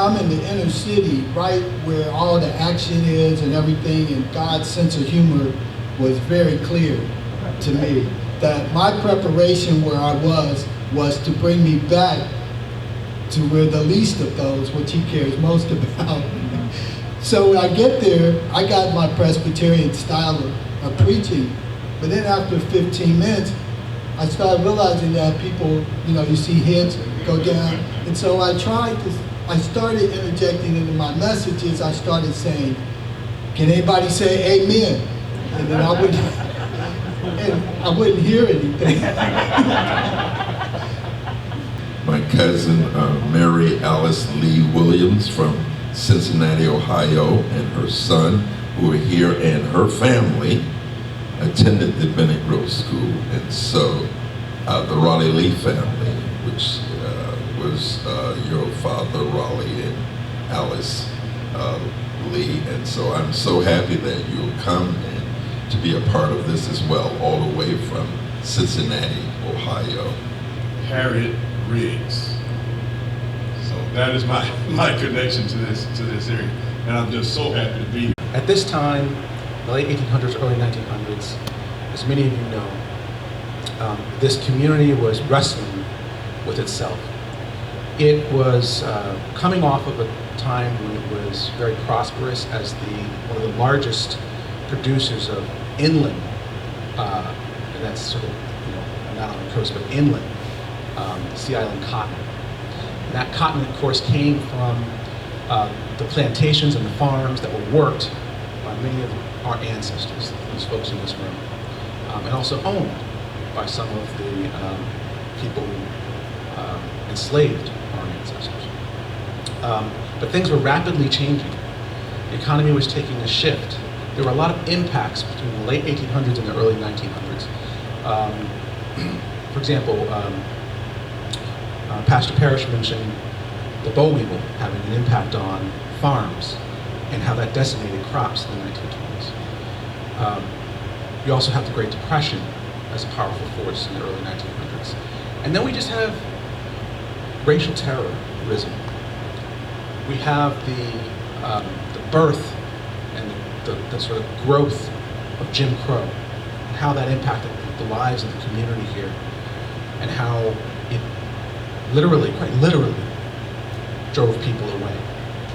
I'm in the inner city, right where all the action is and everything, and God's sense of humor was very clear to me. That my preparation where I was to bring me back to where the least of those, which he cares most about. So when I get there, I got my Presbyterian style of preaching, but then after 15 minutes, I started realizing that people, you see heads go down, and so I started interjecting into my messages. I started saying, can anybody say amen? And then I wouldn't hear anything. My cousin Mary Alice Lee Williams from Cincinnati, Ohio, and her son, who are here, and her family attended the Bennett Grove School. And so the Raleigh Lee family, which was your father, Raleigh, and Alice Lee. And so I'm so happy that you'll come and to be a part of this as well, all the way from Cincinnati, Ohio. Harriet Riggs. So that is my connection to this area, and I'm just so happy to be here. At this time, the late 1800s, early 1900s, as many of you know, this community was wrestling with itself. It was coming off of a time when it was very prosperous as one of the largest producers of inland, and that's sort of not on the coast but inland, Sea Island cotton. And that cotton, of course, came from the plantations and the farms that were worked by many of our ancestors, these folks in this room, and also owned by some of the people who enslaved our ancestors. But things were rapidly changing. The economy was taking a shift. There were a lot of impacts between the late 1800s and the early 1900s. For example, Pastor Parrish mentioned the boll weevil having an impact on farms and how that decimated crops in the 1920s. You also have the Great Depression as a powerful force in the early 1900s. And then we just have racial terrorism. We have the birth and the sort of growth of Jim Crow, and how that impacted the lives of the community here, and how it literally, quite literally, drove people away.